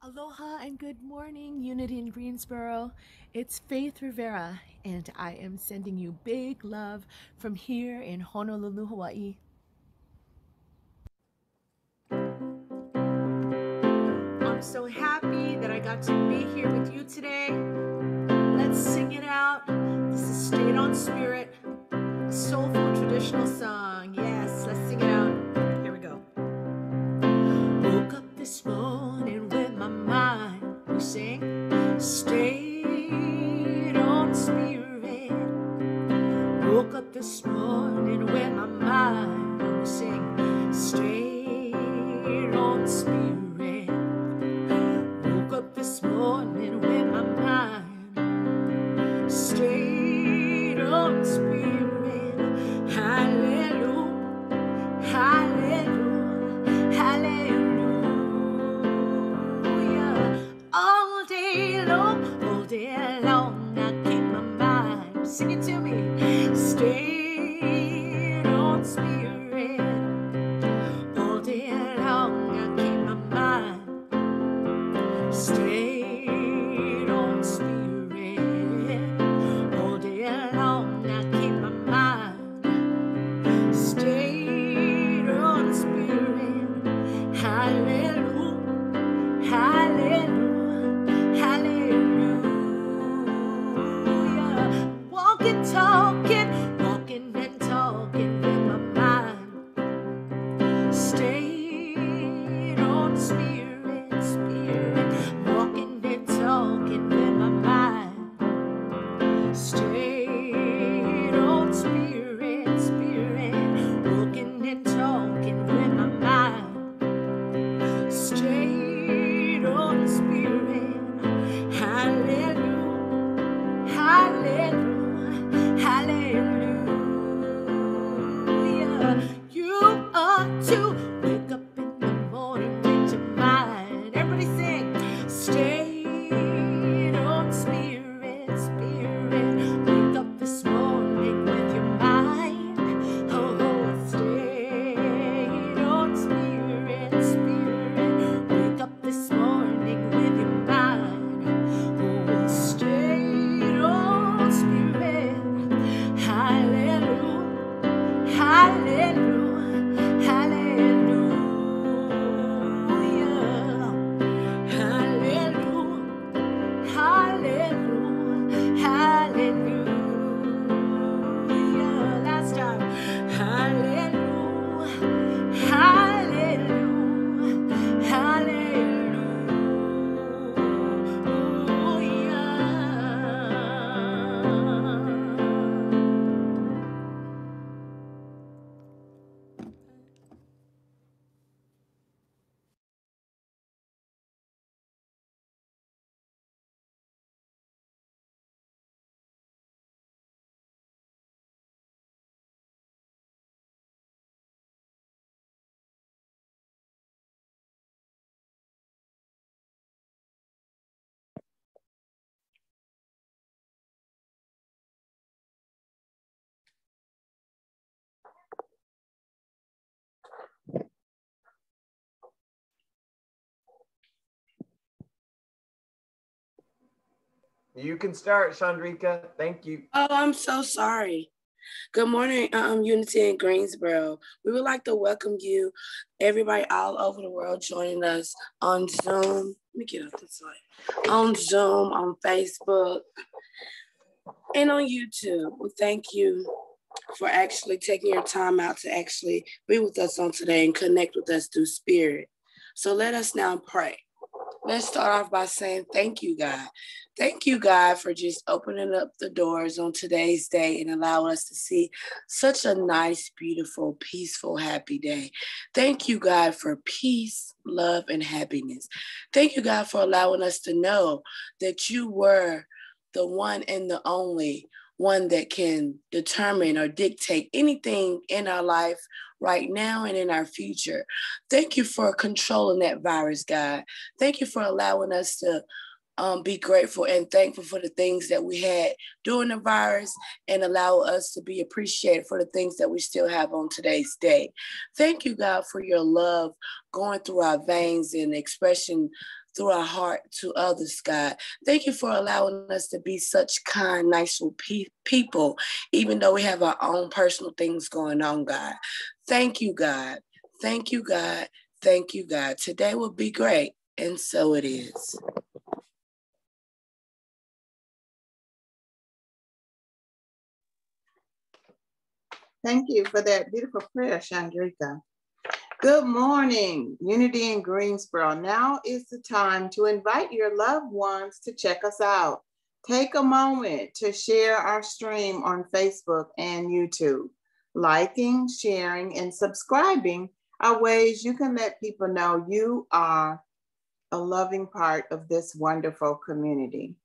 Aloha and good morning, Unity in Greensboro. It's Faith Rivera, and I am sending you big love from here in Honolulu, Hawaii. I'm so happy that I got to be here with you today. Let's sing it out. This is Stayed on Spirit, a soulful traditional song. Yes, let's sing it out. Here we go. Woke up this morning with my mind. We sing. Stayed on Spirit. Woke up this morning with my mind. We sing. Stayed on Spirit. Woke up this morning with my mind. Stayed on Spirit. Hallelujah. Hallelujah. Hallelujah. All day long, I keep my mind. Sing it to me. Stayed on Spirit. All day long, I keep my mind. Stayed on Spirit. All day long, I keep my mind. Stayed on Spirit. Hallelujah. Hallelujah. Hallelujah. Walking, talking and talking with my mind. Stayed on Spirit, Spirit. Walking and talking with my mind. Stayed on Spirit, Spirit. Walking and talking with my mind. Stayed on Spirit. Hallelujah. Hallelujah. Hallelujah. You ought to wake up in the morning with your mind. Everybody sing. Stayed on Spirit, Spirit. Wake up this morning with your mind. Oh, stayed on Spirit, Spirit. Wake up this morning with your mind. Oh, stayed on Spirit. Hallelujah. Hallelujah. Hallelujah. Hallelujah. Hallelujah. Hallelujah. Last time. Hallelujah. Hallelujah. Hallelujah. You can start, Chandrika. Thank you. Oh, I'm so sorry. Good morning, Unity in Greensboro. We would like to welcome you, everybody all over the world joining us on Zoom. Let me get up this way. On Zoom, on Facebook, and on YouTube. We thank you for actually taking your time out to actually be with us on today and connect with us through spirit. So let us now pray. Let's start off by saying thank you, God. Thank you, God, for just opening up the doors on today's day and allowing us to see such a nice, beautiful, peaceful, happy day. Thank you, God, for peace, love, and happiness. Thank you, God, for allowing us to know that you were the one and the only one that can determine or dictate anything in our life right now and in our future. Thank you for controlling that virus, God. Thank you for allowing us to be grateful and thankful for the things that we had during the virus and allow us to be appreciated for the things that we still have on today's day. Thank you, God, for your love going through our veins and expression through our heart to others, God. Thank you for allowing us to be such kind, nice people, even though we have our own personal things going on, God. Thank you, God. Thank you, God. Thank you, God. Today will be great, and so it is. Thank you for that beautiful prayer, Chandrika. Good morning, Unity in Greensboro. Now is the time to invite your loved ones to check us out. Take a moment to share our stream on Facebook and YouTube. Liking, sharing, and subscribing are ways you can let people know you are a loving part of this wonderful community.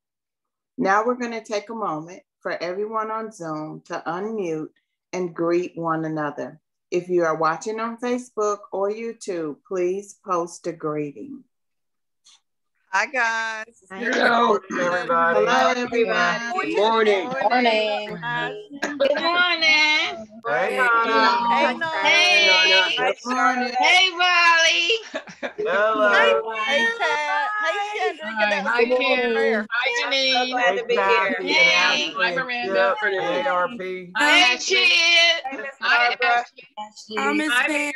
Now we're going to take a moment for everyone on Zoom to unmute and greet one another. If you are watching on Facebook or YouTube, please post a greeting. Hi, guys. Hello, everybody. Hello, everybody. Good morning. morning. Good morning. Hey, Hey, Nana. Nana. Hey. Good morning. Hey, Wally. Hello. Hey, Kat. Hey, Chandrika. That was Hi, a beautiful prayer. Hi, Jeannine. Glad to be here. Hey. Hi, Miranda. Hey, ARP. Hey, Chid. Hi, Ashley. Hi, Miss Hi, Van.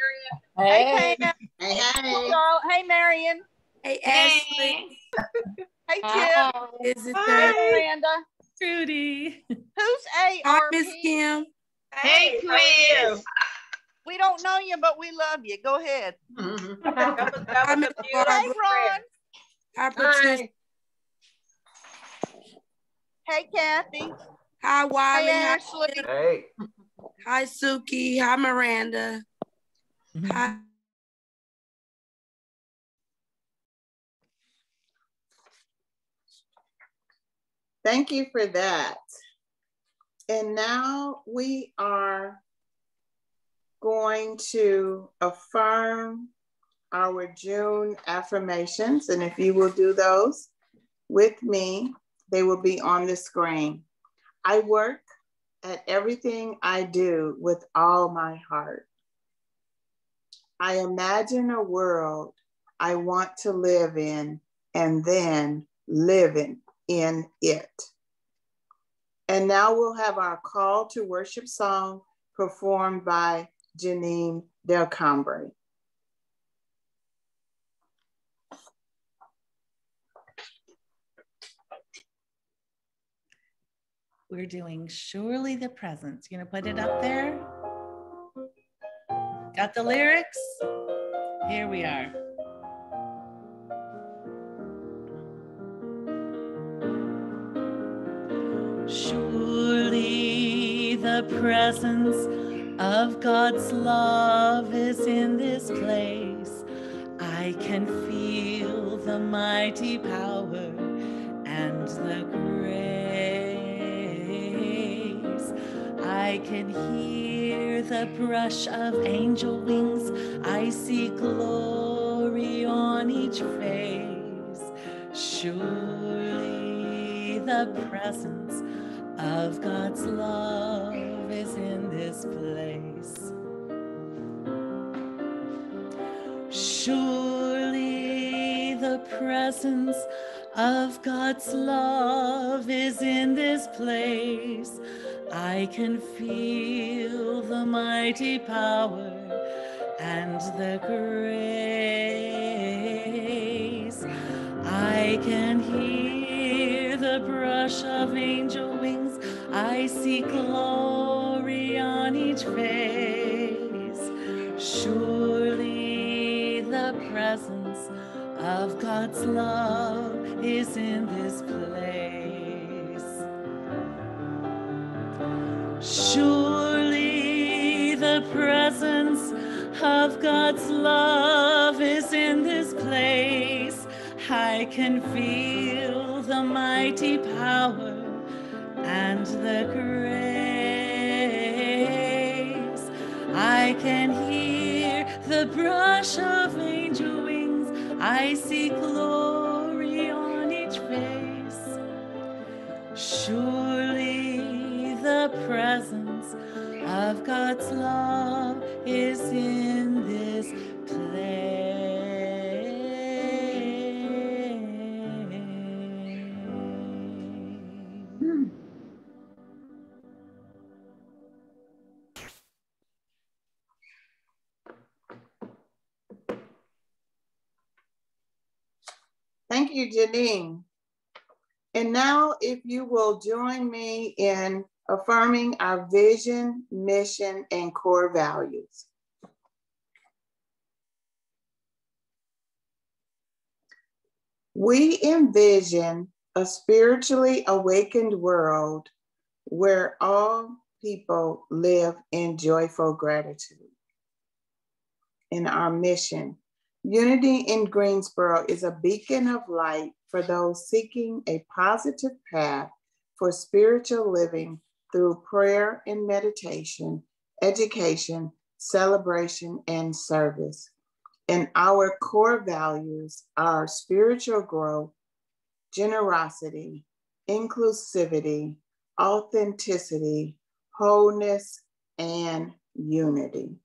Hey, Pam. Hey, Hey, hey. Carl. Hey, Marion. Hey, Ashley. Hey, Chip. Is it Hey, there? Miranda. Trudy. Who's Hi, ARP? Miss Kim. Hey, Quiz. We don't know you, but we love you. Go ahead. Hi, Miss Hey, Barbara. Ron. Hi, Patricia. Hey, Kathy. Hi, Wally. Hey, Hi, Ashley. Hey. Hi, Suki. Hi, Miranda. Hi. Thank you for that. And now we are going to affirm our June affirmations. And if you will do those with me, they will be on the screen. I work at everything I do with all my heart. I imagine a world I want to live in and then living in it. And now we'll have our call to worship song performed by Jeannine Delcambra. We're doing Surely the Presence. You gonna put it up there? Got the lyrics? Here we are. Surely the presence of God's love is in this place. I can feel the mighty power and the grace. I can hear the brush of angel wings. I see glory on each face. Surely the presence of God's love is in this place. Surely the presence of God's love is in this place. I can feel the mighty power and the grace. I can hear the brush of angel wings. I see glory on each face. Surely the presence of God's love is in this place. Surely the presence of God's love is in this place. I can feel the mighty power and the grace. I can hear the brush of angel wings. I see glory on each face. Surely the presence of God's love is in this place. Thank you, Jeannine. And now if you will join me in affirming our vision, mission, and core values. We envision a spiritually awakened world where all people live in joyful gratitude. In our mission, Unity in Greensboro is a beacon of light for those seeking a positive path for spiritual living through prayer and meditation, education, celebration, and service. And our core values are spiritual growth, generosity, inclusivity, authenticity, wholeness, and unity.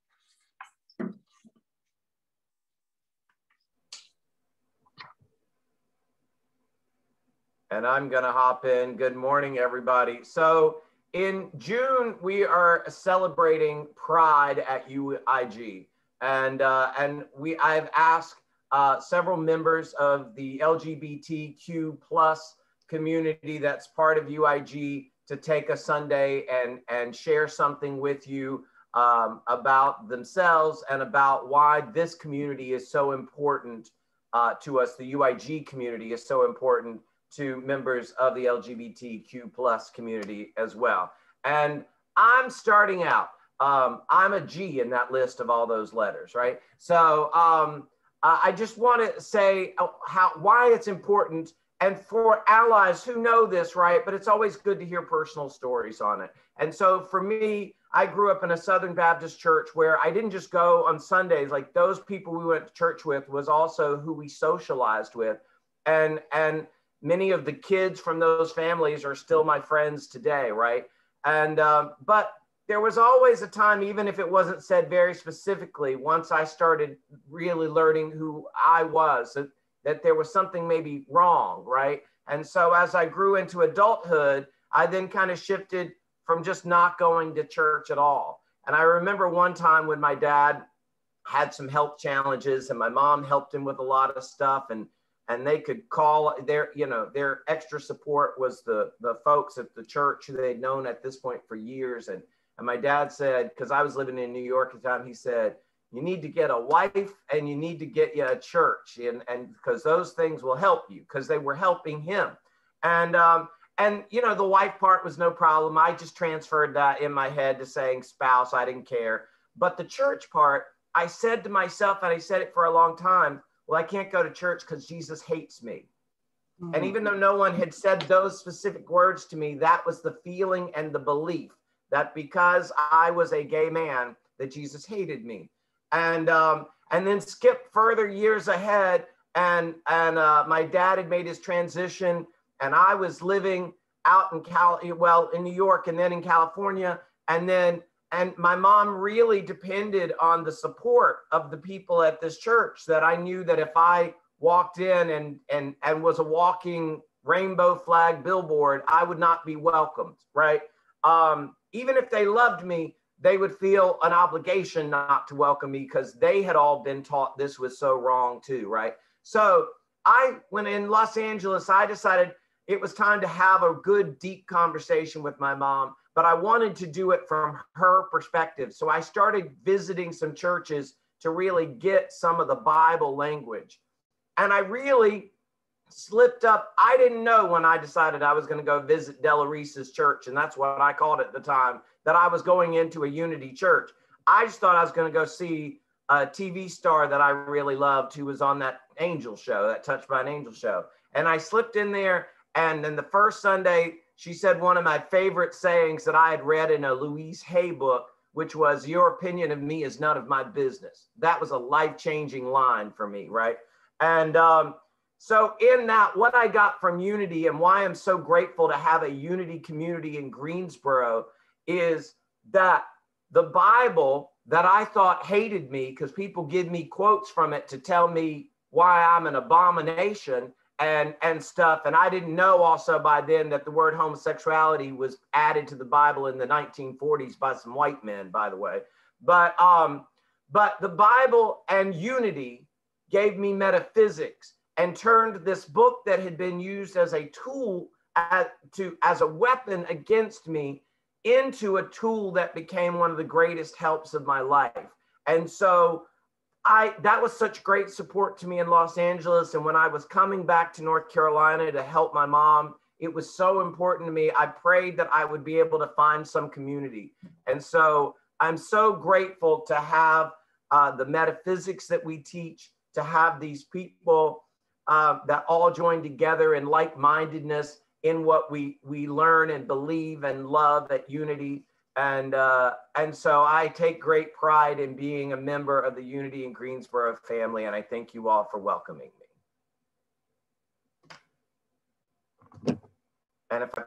And I'm going to hop in. Good morning, everybody. So in June, we are celebrating Pride at UIG. And I've asked several members of the LGBTQ plus community that's part of UIG to take a Sunday and share something with you about themselves and about why this community is so important to us. The UIG community is so important to members of the LGBTQ plus community as well. And I'm starting out. I'm a G in that list of all those letters, right? So I just want to say why it's important, and for allies who know this, right? But it's always good to hear personal stories on it. And so for me, I grew up in a Southern Baptist church where I didn't just go on Sundays. Like, those people we went to church with was also who we socialized with. And many of the kids from those families are still my friends today, right? And but there was always a time, even if it wasn't said very specifically, once I started really learning who I was, that there was something maybe wrong, right? And so as I grew into adulthood, I then kind of shifted from just not going to church at all. And I remember one time when my dad had some health challenges and my mom helped him with a lot of stuff, and they could call their extra support was the folks at the church who they'd known at this point for years. And my dad said, because I was living in New York at the time, he said, you need to get a wife and you need to get you a church, and because those things will help you, because they were helping him. And the wife part was no problem. I just transferred that in my head to saying spouse. I didn't care. But the church part, I said to myself, and I said it for a long time, well, I can't go to church because Jesus hates me. Mm-hmm. And even though no one had said those specific words to me, that was the feeling and the belief that because I was a gay man, that Jesus hated me. And then skip further years ahead, and my dad had made his transition, and I was living out in New York and then in California, and my mom really depended on the support of the people at this church, that I knew that if I walked in and was a walking rainbow flag billboard, I would not be welcomed, right? Even if they loved me, they would feel an obligation not to welcome me because they had all been taught this was so wrong too, right? So when in Los Angeles, I decided it was time to have a good, deep conversation with my mom, but I wanted to do it from her perspective. So I started visiting some churches to really get some of the Bible language. And I really slipped up. I didn't know when I decided I was going to go visit Della Reese's church, and that's what I called it at the time, that I was going into a Unity church. I just thought I was going to go see a TV star that I really loved who was on that angel show, that Touched by an Angel show. And I slipped in there, and then the first Sunday, she said one of my favorite sayings that I had read in a Louise Hay book, which was, "Your opinion of me is none of my business." That was a life-changing line for me, right? And so in that, what I got from Unity and why I'm so grateful to have a Unity community in Greensboro is that the Bible that I thought hated me, because people give me quotes from it to tell me why I'm an abomination and stuff. And I didn't know also by then that the word homosexuality was added to the Bible in the 1940s by some white men, by the way. But the Bible and Unity gave me metaphysics. and turned this book that had been used as a tool as a weapon against me into a tool that became one of the greatest helps of my life. And so that was such great support to me in Los Angeles. And when I was coming back to North Carolina to help my mom, it was so important to me. I prayed that I would be able to find some community. And so I'm so grateful to have the metaphysics that we teach, to have these people that all join together in like-mindedness in what we learn and believe and love at Unity. And so I take great pride in being a member of the Unity in Greensboro family. And I thank you all for welcoming me. And if I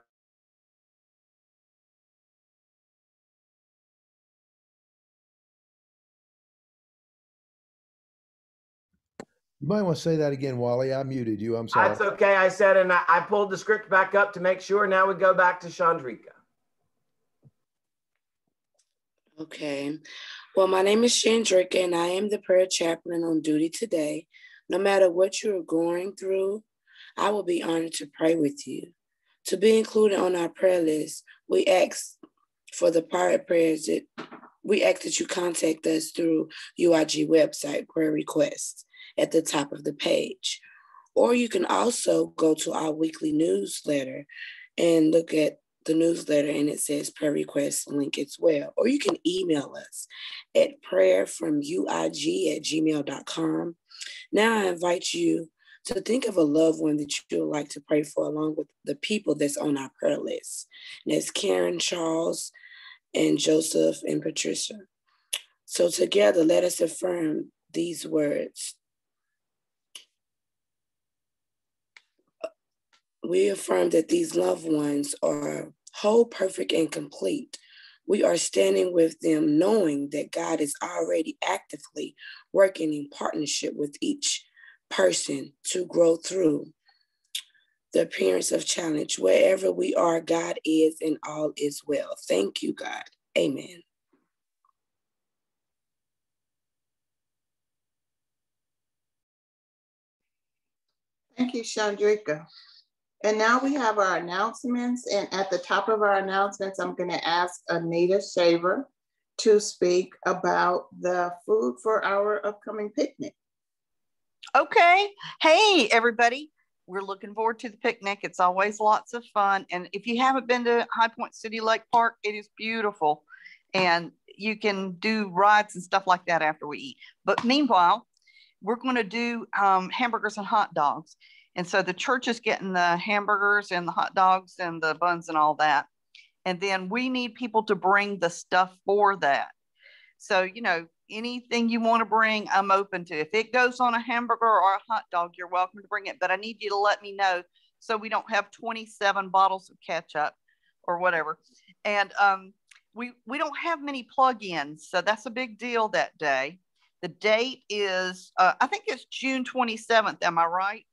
You might want to say that again, Wally. I muted you. I'm sorry. That's okay. I said, and I pulled the script back up to make sure. Now we go back to Chandrika. Okay. Well, my name is Chandrika, and I am the prayer chaplain on duty today. No matter what you are going through, I will be honored to pray with you. To be included on our prayer list, we ask for the private prayers we ask that you contact us through UIG website prayer requests at the top of the page. Or you can also go to our weekly newsletter and look at the newsletter, and it says prayer request link as well. Or you can email us at prayerfromuig@gmail.com. Now I invite you to think of a loved one that you would like to pray for along with the people that's on our prayer list. And that's Karen, Charles, and Joseph, and Patricia. So together, let us affirm these words. We affirm that these loved ones are whole, perfect, and complete. We are standing with them knowing that God is already actively working in partnership with each person to grow through the appearance of challenge. Wherever we are, God is, and all is well. Thank you, God. Amen. Thank you, Chandrika. And now we have our announcements. And at the top of our announcements, I'm going to ask Anita Shaver to speak about the food for our upcoming picnic. Okay. Hey, everybody. We're looking forward to the picnic. It's always lots of fun. And if you haven't been to High Point City Lake Park, it is beautiful. And you can do rides and stuff like that after we eat. But meanwhile, we're going to do hamburgers and hot dogs. And so the church is getting the hamburgers and the hot dogs and the buns and all that. And then we need people to bring the stuff for that. So, you know, anything you want to bring, I'm open to. If it goes on a hamburger or a hot dog, you're welcome to bring it. But I need you to let me know so we don't have 27 bottles of ketchup or whatever. And we don't have many plug-ins. So that's a big deal that day. The date is, I think it's June 27th. Am I right?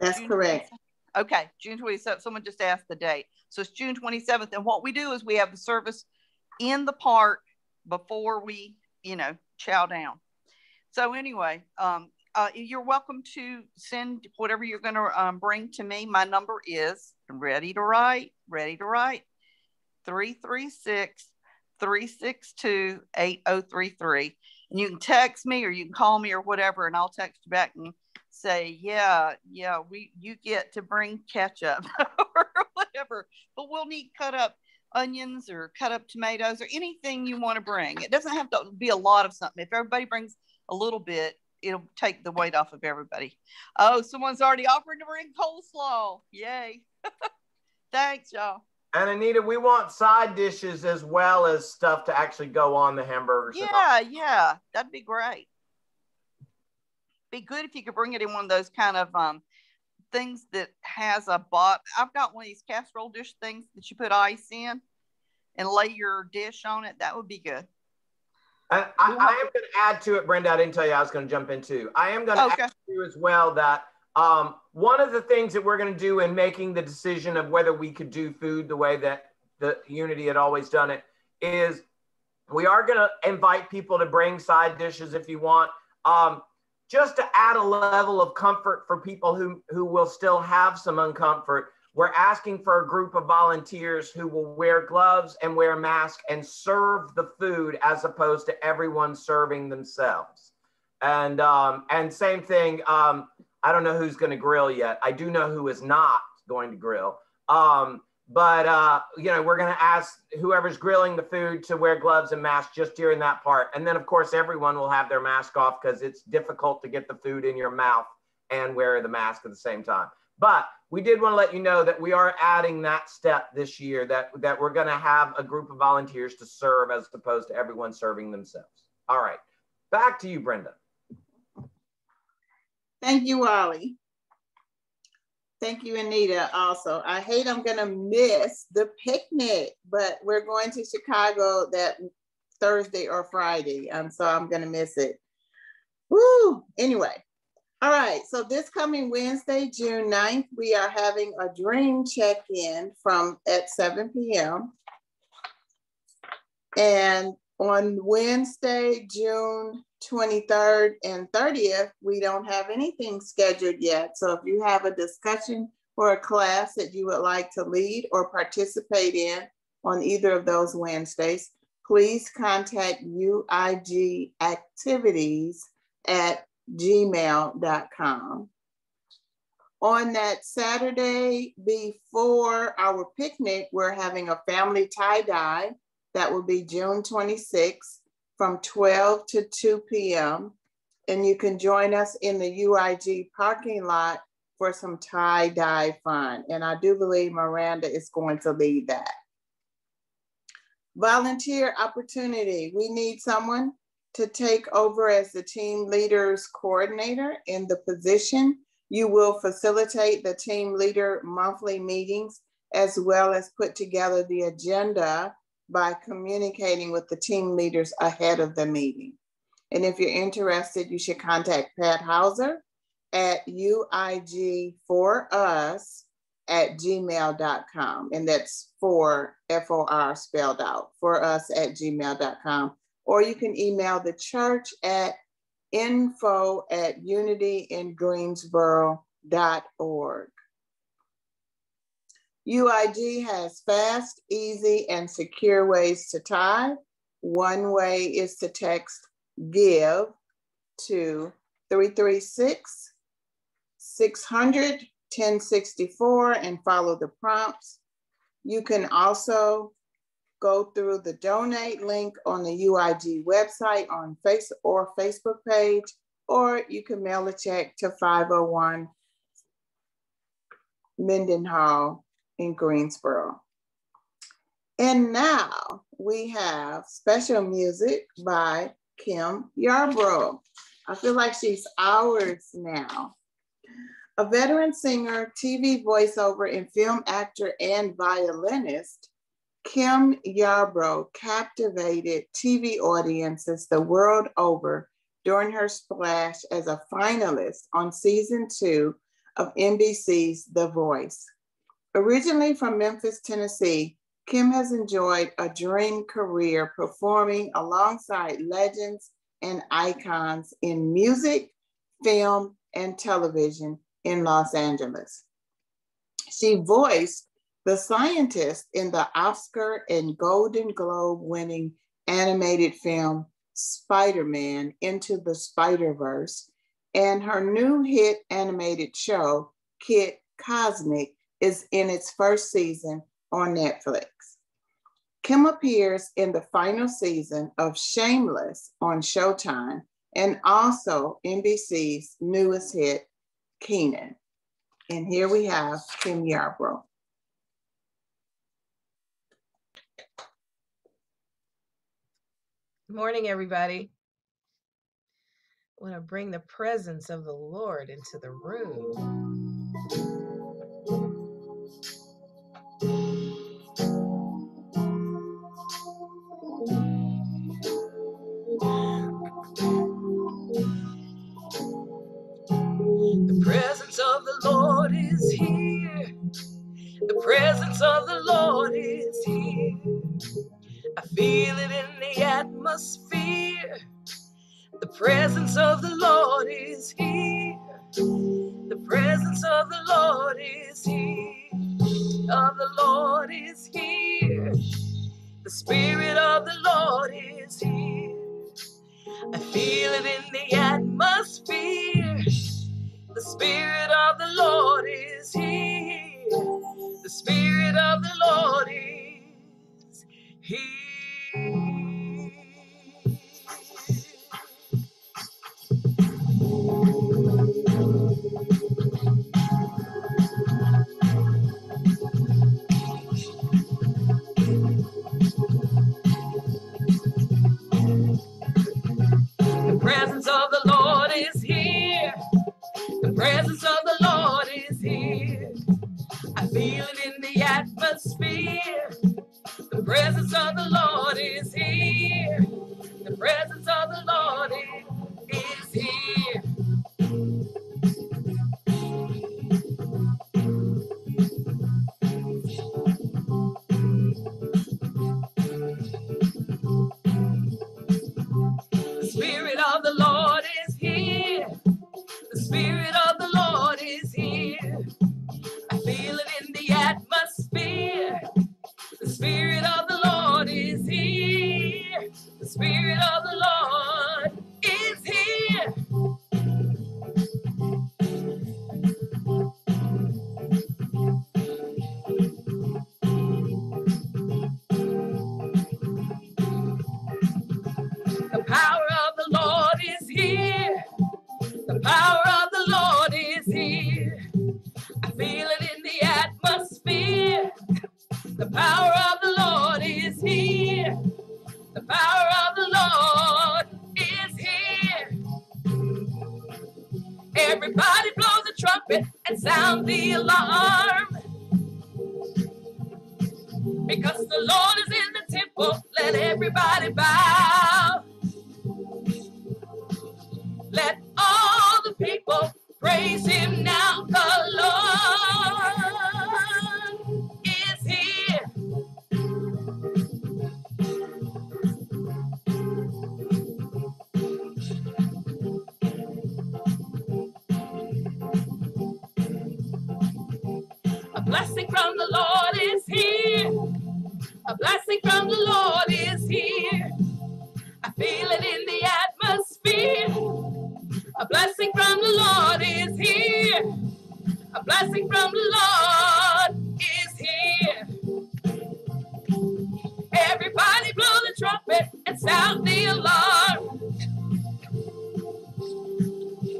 That's June correct. 27th. Okay, June 27th. Someone just asked the date. So it's June 27th. And what we do is we have the service in the park before we, you know, chow down. So anyway, you're welcome to send whatever you're going to bring to me. My number is ready to write, 336-362-8033. And you can text me or you can call me or whatever, and I'll text you back and say, yeah, you get to bring ketchup or whatever. But we'll need cut up onions or cut up tomatoes or anything you want to bring. It doesn't have to be a lot of something. If everybody brings a little bit, it'll take the weight off of everybody. Oh, someone's already offering to bring coleslaw. Yay. Thanks, y'all. And Anita, we want side dishes as well as stuff to actually go on the hamburgers. Yeah, that'd be great. Be good if you could bring it in one of those kind of things that has a bot. I've got one of these casserole dish things that you put ice in and lay your dish on it. That would be good. And I am going to add to it, Brenda. I didn't tell you I was going to jump into. I am going to add to you as well that one of the things that we're going to do in making the decision of whether we could do food the way that the Unity had always done it is we are going to invite people to bring side dishes if you want. just to add a level of comfort for people who will still have some uncomfort, we're asking for a group of volunteers who will wear gloves and wear masks and serve the food as opposed to everyone serving themselves. And same thing, I don't know who's going to grill yet. I do know who is not going to grill. But you know, we're going to ask whoever's grilling the food to wear gloves and masks just during that part. And then, of course, everyone will have their mask off because it's difficult to get the food in your mouth and wear the mask at the same time. But we did want to let you know that we are adding that step this year, that we're going to have a group of volunteers to serve as opposed to everyone serving themselves. All right, back to you, Brenda. Thank you, Wally. Thank you, Anita, also. I hate I'm gonna miss the picnic, but we're going to Chicago that Thursday or Friday, so I'm gonna miss it. Woo, anyway. All right, so this coming Wednesday, June 9th, we are having a dream check-in at 7 p.m. And on Wednesday, June 23rd and 30th, we don't have anything scheduled yet. So if you have a discussion or a class that you would like to lead or participate in on either of those Wednesdays, please contact uigactivities@gmail.com. On that Saturday before our picnic, we're having a family tie-dye. That will be June 26th from 12 to 2 p.m. And you can join us in the UIG parking lot for some tie-dye fun. And I do believe Miranda is going to lead that. Volunteer opportunity. We need someone to take over as the team leaders coordinator. In the position, you will facilitate the team leader monthly meetings as well as put together the agenda by communicating with the team leaders ahead of the meeting. And if you're interested, you should contact Pat Hauser at uigforus@gmail.com. And that's for FOR spelled out, forus@gmail.com. Or you can email the church at info@unityingreensboro.org. UIG has fast, easy, and secure ways to tithe. One way is to text GIVE to 336-600-1064 and follow the prompts. You can also go through the donate link on the UIG website on Facebook page, or you can mail a check to 501 Mendenhall in Greensboro. And now we have special music by Kim Yarbrough. I feel like she's ours now. A veteran singer, TV voiceover, and film actor and violinist, Kim Yarbrough captivated TV audiences the world over during her splash as a finalist on season 2 of NBC's The Voice. Originally from Memphis, Tennessee, Kim has enjoyed a dream career performing alongside legends and icons in music, film, and television in Los Angeles. She voiced the scientist in the Oscar and Golden Globe winning animated film Spider-Man Into the Spider-Verse, and her new hit animated show, Kid Cosmic, is in its first season on Netflix. Kim appears in the final season of Shameless on Showtime and also NBC's newest hit, Kenan. And here we have Kim Yarbrough. Good morning, everybody. I want to bring the presence of the Lord into the room. The presence of the Lord is here. The presence of the Lord is here. I feel it in the atmosphere. The presence of the Lord Lord is here. The presence of the Lord is here. Of the Lord is here. The Spirit of the Lord is here. I feel it in the atmosphere. The Spirit of the Lord is here. The Spirit of the Lord is here. The presence of the Lord is here. The presence of the Lord is here. I feel it in the atmosphere. The presence of the Lord is here. The presence of the Lord is here. The Spirit of the Lord is here. The Spirit of the Lord is here. I feel it in the atmosphere. The Spirit of the Lord is here. The Spirit of the Lord is here. The power of the Lord is here. The power of the Lord is here. I feel it in the atmosphere. The power of the Lord is here. The power of the Lord is here. Everybody blow the trumpet and sound the alarm. Because the Lord is in the temple, let everybody bow. Let all the people praise him now. The Lord is here. A blessing from the Lord is here. A blessing from the Lord is here. I feel it in the atmosphere. A blessing from the Lord is here. A blessing from the Lord is here. Everybody blow the trumpet and sound the alarm.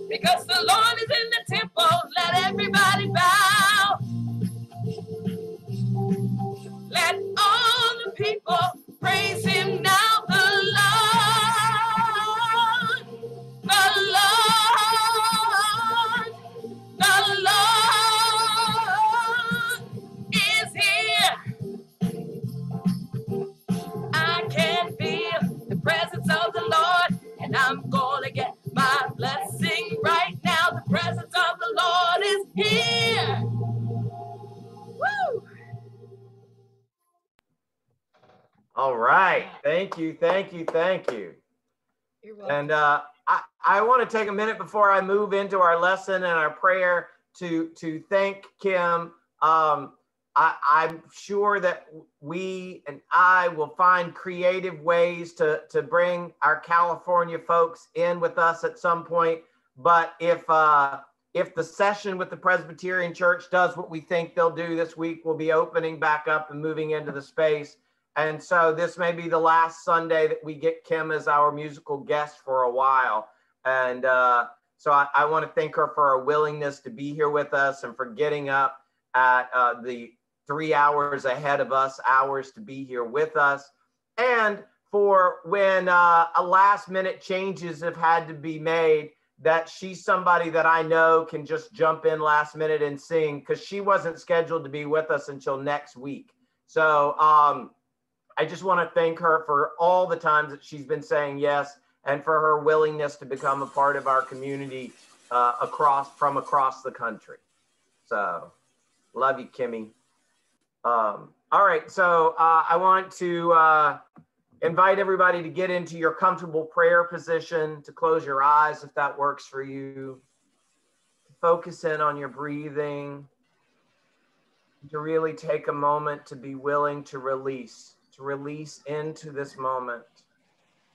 Because the Lord is in the temple, let everybody bow. Let all the people praise him now. The Lord is here. I can feel the presence of the Lord, and I'm gonna get my blessing right now. The presence of the Lord is here. Woo! All right. Thank you. Thank you. Thank you. You're welcome. And I want to take a minute before I move into our lesson and our prayer to thank Kim. I'm sure that we and I will find creative ways to bring our California folks in with us at some point. But if the session with the Presbyterian Church does what we think they'll do this week, we'll be opening back up and moving into the space. And so this may be the last Sunday that we get Kim as our musical guest for a while. And so I want to thank her for her willingness to be here with us and for getting up at the 3 hours ahead of us, hours to be here with us. And for when a last minute changes have had to be made, that she's somebody that I know can just jump in last minute and sing, because she wasn't scheduled to be with us until next week. So I just want to thank her for all the times that she's been saying yes, and for her willingness to become a part of our community from across the country. So love you, Kimmy. All right, so I want to invite everybody to get into your comfortable prayer position, to close your eyes if that works for you. Focus in on your breathing, to really take a moment to be willing to release into this moment,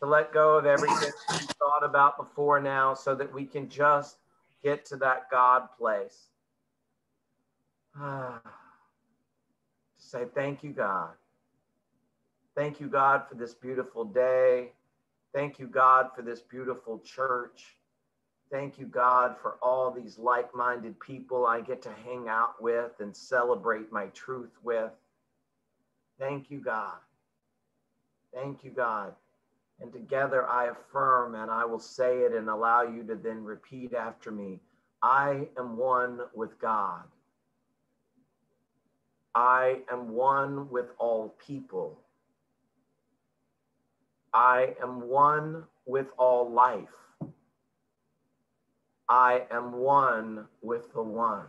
to let go of everything you thought about before now so that we can just get to that God place. Say, thank you, God. Thank you, God, for this beautiful day. Thank you, God, for this beautiful church. Thank you, God, for all these like-minded people I get to hang out with and celebrate my truth with. Thank you, God. Thank you, God. And together I affirm, and I will say it and allow you to then repeat after me. I am one with God. I am one with all people. I am one with all life. I am one with the one.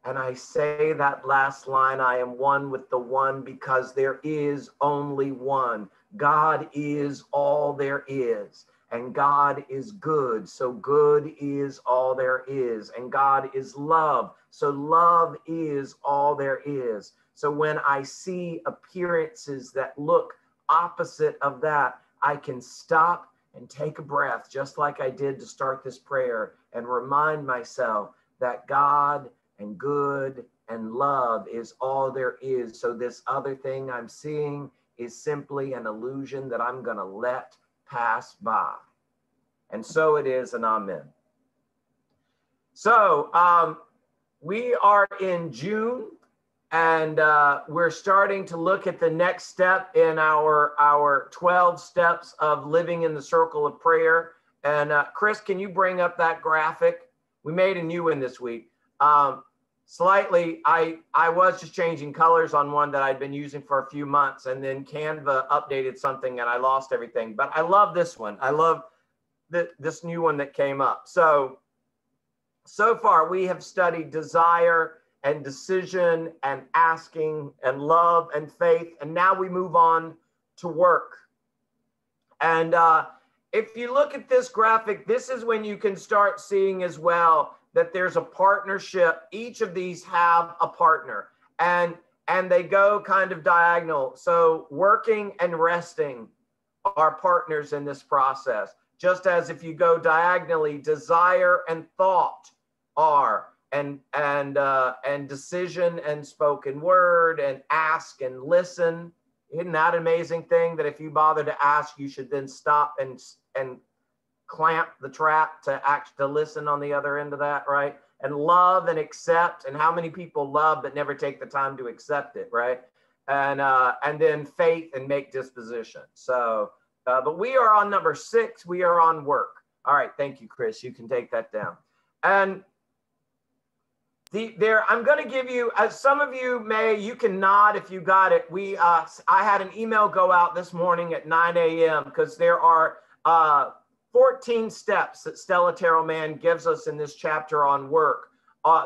And I say that last line, I am one with the one, because there is only one. God is all there is, and God is good. So good is all there is, and God is love. So love is all there is. So when I see appearances that look opposite of that, I can stop and take a breath, just like I did to start this prayer, and remind myself that God and good and love is all there is. So this other thing I'm seeing is simply an illusion that I'm going to let pass by. And so it is, and amen. So we are in June, and we're starting to look at the next step in our 12 steps of living in the circle of prayer. And Chris, can you bring up that graphic? We made a new one this week. Slightly, I was just changing colors on one that I'd been using for a few months, and then Canva updated something and I lost everything. But I love this one. I love this new one that came up. So far we have studied desire and decision and asking and love and faith. And now we move on to work. And if you look at this graphic, this is when you can start seeing as well that there's a partnership. Each of these have a partner, and they go kind of diagonal. So working and resting are partners in this process. Just as if you go diagonally, desire and thought are, and decision and spoken word and ask and listen. Isn't that an amazing thing that if you bother to ask, you should then stop and clamp the trap to listen on the other end of that, right? And love and accept. And how many people love but never take the time to accept it, right? And then faith and make disposition. So, but we are on number 6. We are on work. All right, thank you, Chris. You can take that down. And I'm going to give you, as some of you you can nod if you got it. I had an email go out this morning at 9 a.m. because there are 14 steps that Stella Terrill Mann gives us in this chapter on work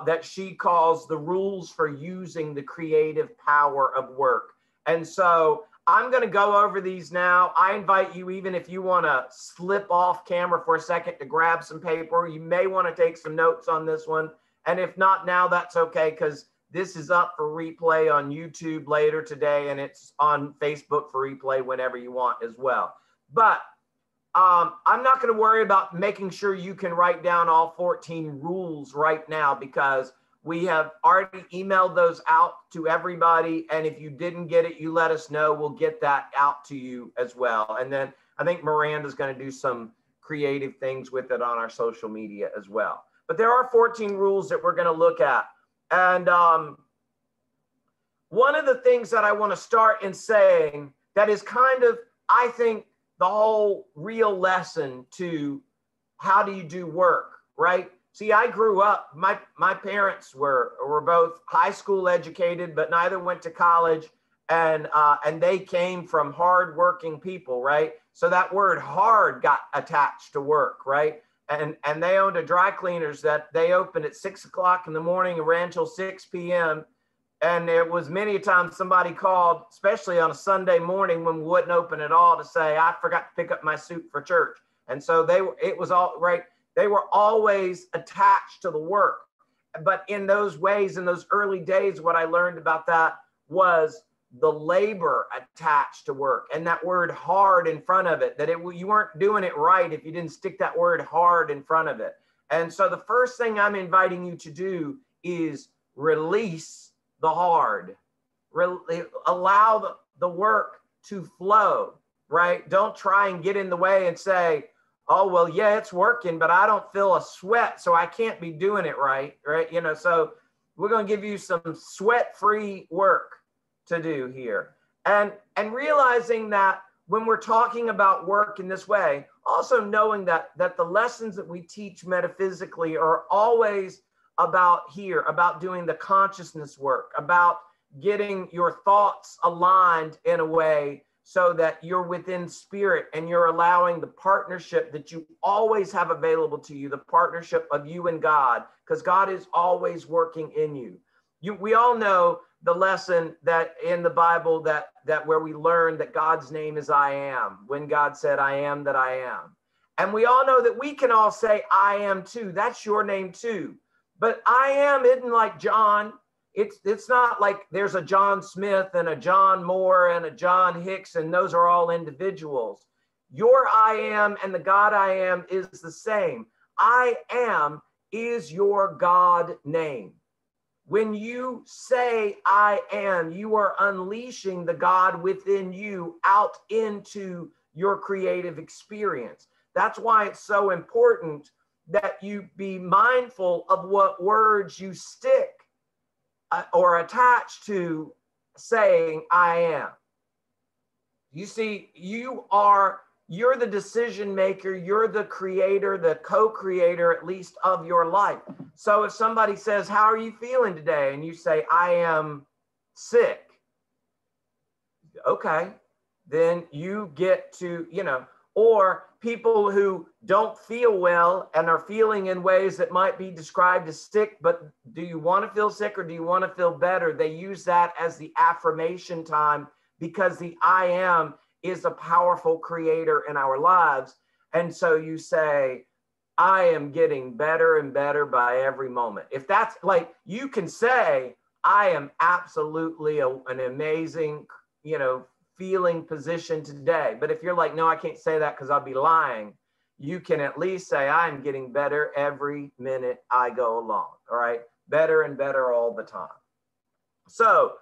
that she calls the rules for using the creative power of work. And so I'm going to go over these now. I invite you, even if you want to slip off camera for a second, to grab some paper. You may want to take some notes on this one. And if not now, that's okay, because this is up for replay on YouTube later today, and it's on Facebook for replay whenever you want as well. But I'm not going to worry about making sure you can write down all 14 rules right now, because we have already emailed those out to everybody. And if you didn't get it, you let us know. We'll get that out to you as well. And then I think Miranda's going to do some creative things with it on our social media as well. But there are 14 rules that we're going to look at. And one of the things that I want to start in saying that is kind of, I think, the whole real lesson to how do you do work, right? See, I grew up, my parents were both high school educated, but neither went to college. And they came from hardworking people, right? So that word hard got attached to work, right? And they owned a dry cleaners that they opened at 6 o'clock in the morning and ran till 6 p.m. And it was many times somebody called, especially on a Sunday morning when we wouldn't open at all, to say, I forgot to pick up my suit for church. And so it was all right. They were always attached to the work. But in those ways, in those early days, what I learned about that was the labor attached to work, and that word hard in front of it, that you weren't doing it right if you didn't stick that word hard in front of it. And so the first thing I'm inviting you to do is release the hard. Allow the work to flow, right? Don't try and get in the way and say, oh, well, yeah, it's working, but I don't feel a sweat, so I can't be doing it right? You know, so we're going to give you some sweat-free work to do here. And realizing that when we're talking about work in this way, also knowing that the lessons that we teach metaphysically are always about doing the consciousness work, about getting your thoughts aligned in a way so that you're within spirit and you're allowing the partnership that you always have available to you, the partnership of you and God, because God is always working in you. We all know the lesson that in the Bible that where we learn that God's name is I am, when God said, I am that I am. And we all know that we can all say, I am too. That's your name too. But I am isn't like John. It's not like there's a John Smith and a John Moore and a John Hicks, and those are all individuals. Your I am and the God I am is the same. I am is your God name. When you say I am, you are unleashing the God within you out into your creative experience. That's why it's so important that you be mindful of what words you stick or attach to saying I am. You see, you're the decision maker, you're the creator, the co-creator at least of your life. So if somebody says, how are you feeling today? And you say, I am sick. Okay, then you get to, or people who don't feel well and are feeling in ways that might be described as sick, but do you want to feel sick or do you want to feel better? They use that as the affirmation time because the I am is a powerful creator in our lives. And so you say, I am getting better and better by every moment. If that's like, you can say, I am absolutely an amazing, feeling position today. But if you're like, no, I can't say that because I'll be lying, you can at least say, I'm getting better every minute I go along. All right. Better and better all the time. So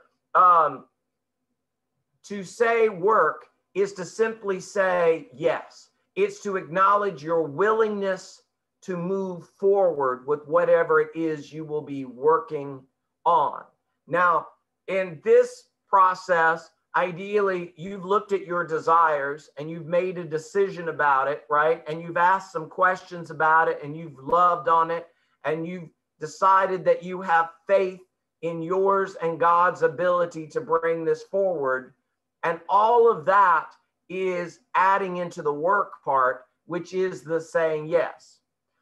to say work is to simply say yes. It's to acknowledge your willingness to move forward with whatever it is you will be working on. Now, in this process, ideally, you've looked at your desires and you've made a decision about it, right? And you've asked some questions about it and you've loved on it and you've decided that you have faith in yours and God's ability to bring this forward. And all of that is adding into the work part, which is the saying yes.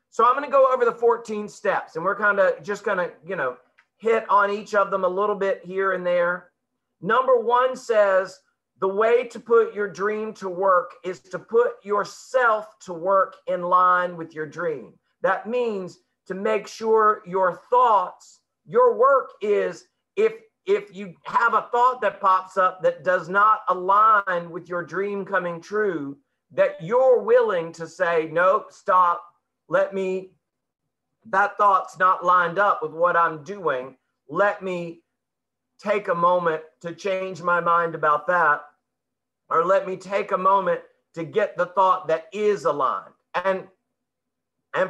So I'm going to go over the 14 steps and we're kind of just going to, hit on each of them a little bit here and there. Number 1 says the way to put your dream to work is to put yourself to work in line with your dream. That means to make sure your thoughts, your work is, if you have a thought that pops up that does not align with your dream coming true, that you're willing to say, nope, stop, that thought's not lined up with what I'm doing. Let me take a moment to change my mind about that, or let me take a moment to get the thought that is aligned. And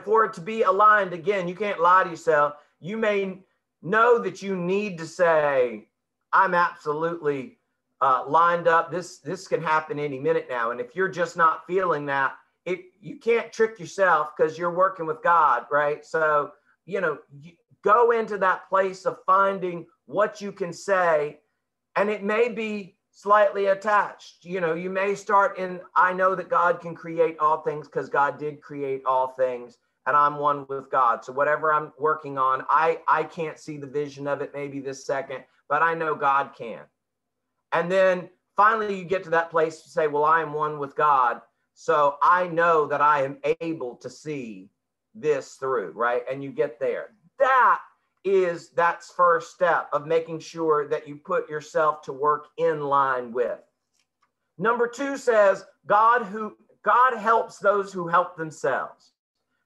for it to be aligned, again, you can't lie to yourself. You may know that you need to say, I'm absolutely lined up. This can happen any minute now. And if you're just not feeling that, you can't trick yourself because you're working with God, right? So, you go into that place of finding what you can say, and it may be slightly attached. You may start in, I know that God can create all things because God did create all things. and I'm one with God. So whatever I'm working on, I can't see the vision of it maybe this second, but I know God can. And then finally you get to that place to say, well, I am one with God. So I know that I am able to see this through, right? And you get there. That's first step of making sure that you put yourself to work in line with. Number 2 says, God helps those who help themselves.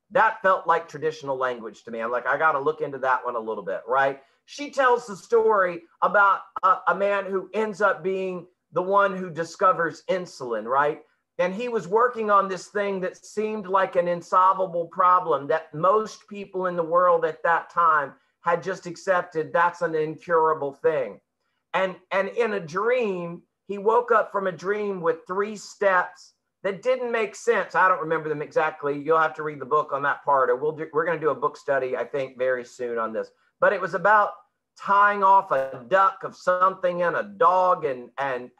That felt like traditional language to me. I'm like, I got to look into that one a little bit, right? She tells the story about a man who ends up being the one who discovers insulin, right? And he was working on this thing that seemed like an insolvable problem that most people in the world at that time had just accepted that's an incurable thing. And in a dream, he woke up from a dream with 3 steps that didn't make sense. I don't remember them exactly. You'll have to read the book on that part, or we're going to do a book study, I think, very soon on this. But it was about tying off a duck of something and a dog and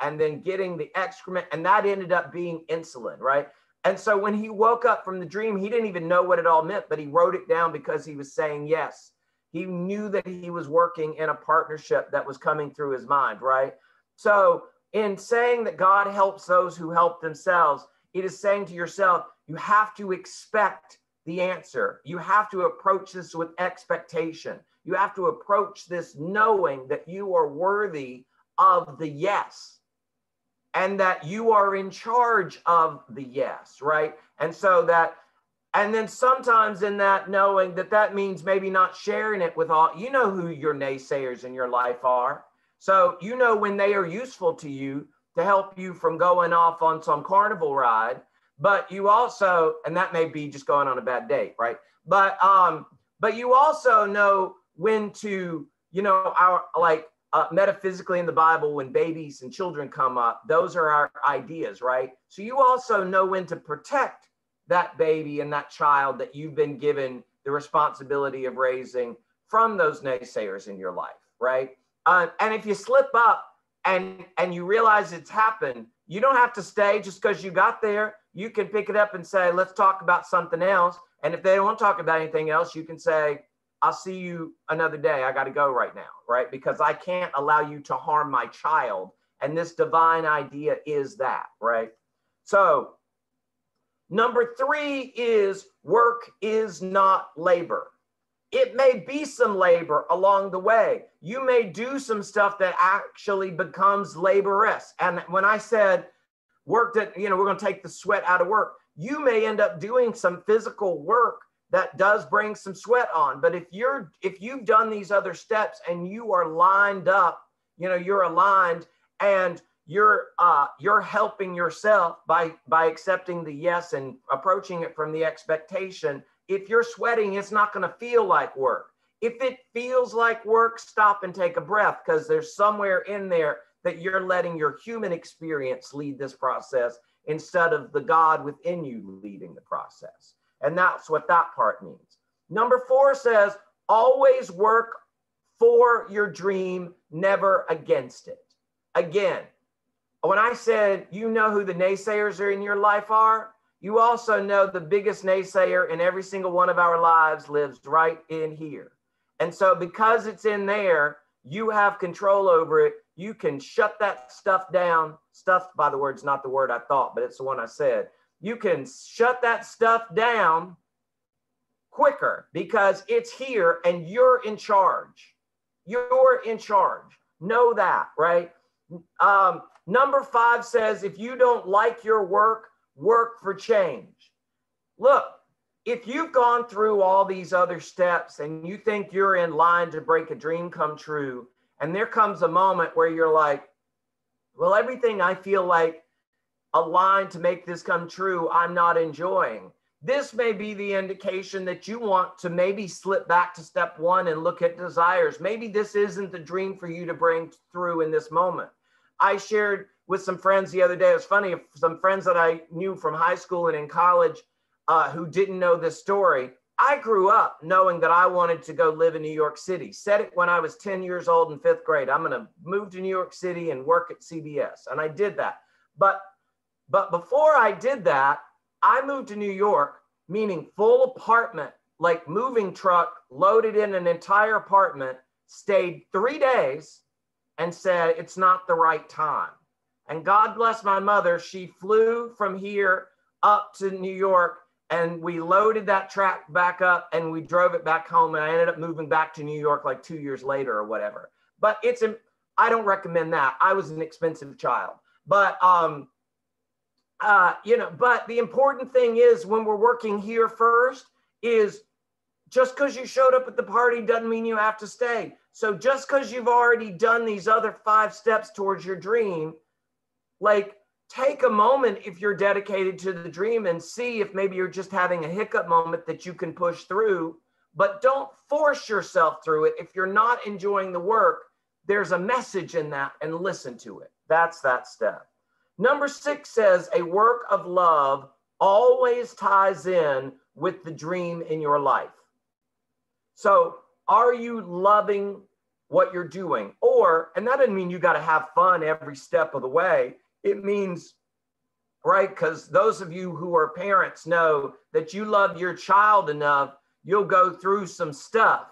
then getting the excrement, and that ended up being insulin, right? And so when he woke up from the dream, he didn't even know what it all meant, but he wrote it down because he was saying yes. He knew that he was working in a partnership that was coming through his mind, right? So in saying that God helps those who help themselves, it is saying to yourself, you have to expect the answer. You have to approach this with expectation. You have to approach this knowing that you are worthy of the yes and that you are in charge of the yes, right? And so that, and then sometimes in that knowing that means maybe not sharing it with all, you know who your naysayers in your life are. So you know when they are useful to you to help you from going off on some carnival ride, but you also, and that may be just going on a bad date, right? But you also know when to, metaphysically in the Bible, when babies and children come up, those are our ideas, right? So you also know when to protect that baby and that child that you've been given the responsibility of raising from those naysayers in your life, right? And if you slip up and you realize it's happened, you don't have to stay just because you got there. You can pick it up and say, let's talk about something else. And if they don't want to talk about anything else, you can say, I'll see you another day. I got to go right now, right? Because I can't allow you to harm my child. And this divine idea is that, right? So number 3 is work is not labor. It may be some labor along the way. You may do some stuff that actually becomes laborious. And when I said work that, we're going to take the sweat out of work, you may end up doing some physical work that does bring some sweat on. But if you've done these other steps and you are lined up, you're aligned and you're helping yourself by accepting the yes and approaching it from the expectation. If you're sweating, it's not going to feel like work. If it feels like work, stop and take a breath, because there's somewhere in there that you're letting your human experience lead this process instead of the God within you leading the process. And that's what that part means. Number 4 says, always work for your dream, never against it. Again, when I said, you know who the naysayers are in your life are, you also know the biggest naysayer in every single one of our lives lives right in here. And so because it's in there, you have control over it. You can shut that stuff down. Stuff, by the word, is not the word I thought, but it's the one I said. You can shut that stuff down quicker because it's here and you're in charge. You're in charge. Know that, right? Number 5 says, if you don't like your work, work for change. Look, if you've gone through all these other steps and you think you're in line to break a dream come true, and there comes a moment where you're like, well, everything I feel like aligned to make this come true, I'm not enjoying. This may be the indication that you want to maybe slip back to step 1 and look at desires. Maybe this isn't the dream for you to bring through in this moment. I shared with some friends the other day, it was funny, some friends that I knew from high school and in college who didn't know this story. I grew up knowing that I wanted to go live in New York City. Said it when I was 10 years old in 5th grade. I'm going to move to New York City and work at CBS. And I did that. But before I did that, I moved to New York meaning full apartment, like moving truck, loaded in an entire apartment, stayed 3 days and said, it's not the right time. And God bless my mother, she flew from here up to New York, and we loaded that track back up and we drove it back home. And I ended up moving back to New York like 2 years later or whatever. But I don't recommend that. I was an expensive child. But, you know, but the important thing is when we're working here first is just because you showed up at the party doesn't mean you have to stay. So just because you've already done these other 5 steps towards your dream, like take a moment if you're dedicated to the dream and see if maybe you're just having a hiccup moment that you can push through, but don't force yourself through it. If you're not enjoying the work, there's a message in that and listen to it. That's that step. Number 6 says a work of love always ties in with the dream in your life. So are you loving what you're doing? Or, and that doesn't mean you got to have fun every step of the way. It means, right, because those of you who are parents know that you love your child enough, you'll go through some stuff.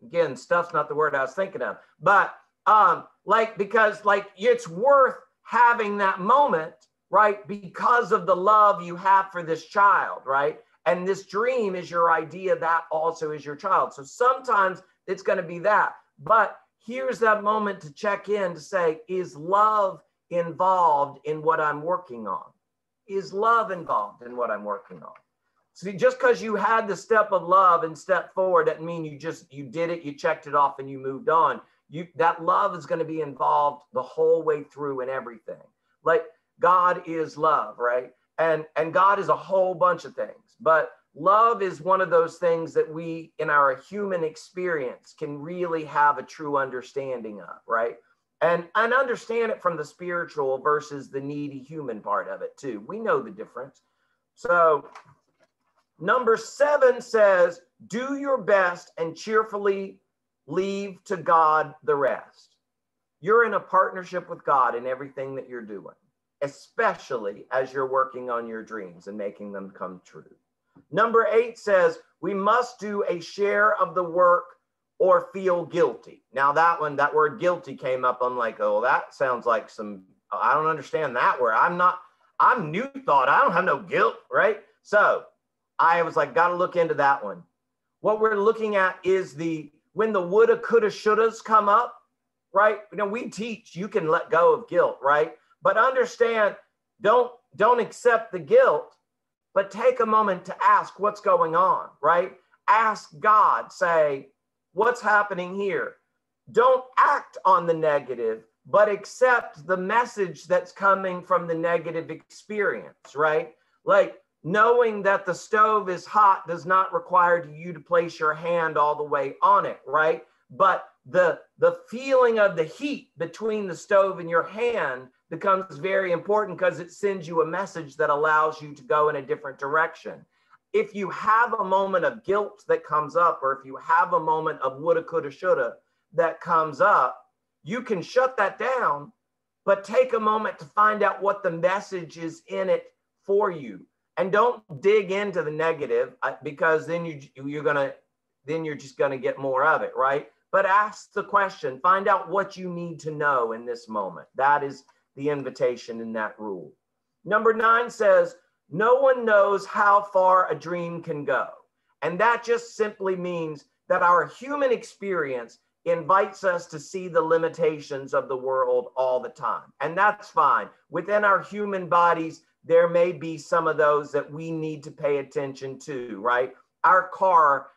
Again, stuff's not the word I was thinking of, but because it's worth having that moment, right? Because of the love you have for this child, right? And this dream is your idea, that also is your child. So sometimes it's going to be that, but here's that moment to check in to say, is love involved in what I'm working on? Is love involved in what I'm working on? See, just because you had the step of love and step forward doesn't mean you did it, you checked it off and you moved on. That love is going to be involved the whole way through in everything. Like God is love, right? And God is a whole bunch of things, but love is one of those things that we in our human experience can really have a true understanding of, right? And understand it from the spiritual versus the needy human part of it too. We know the difference. So number 7 says, do your best and cheerfully leave to God the rest. You're in a partnership with God in everything that you're doing, especially as you're working on your dreams and making them come true. Number 8 says, we must do a share of the work or feel guilty. Now that word guilty came up. I'm like, oh, that sounds like I don't understand that word. I'm new thought. I don't have no guilt, right? So I was like, got to look into that one. What we're looking at is when the woulda, coulda, shouldas come up, right? You know, we teach you can let go of guilt, right? But understand, don't accept the guilt, but take a moment to ask what's going on, right? Ask God, say, what's happening here? Don't act on the negative, but accept the message that's coming from the negative experience, right? Like knowing that the stove is hot does not require you to place your hand all the way on it, right? But the feeling of the heat between the stove and your hand becomes very important because it sends you a message that allows you to go in a different direction. If you have a moment of guilt that comes up, or if you have a moment of woulda, coulda, shoulda that comes up, you can shut that down, but take a moment to find out what the message is in it for you. And don't dig into the negative because then you're just gonna get more of it, right? But ask the question, find out what you need to know in this moment. That is the invitation in that rule. Number 9 says, no one knows how far a dream can go. And that just simply means that our human experience invites us to see the limitations of the world all the time. And that's fine. Within our human bodies, there may be some of those that we need to pay attention to, right? Our car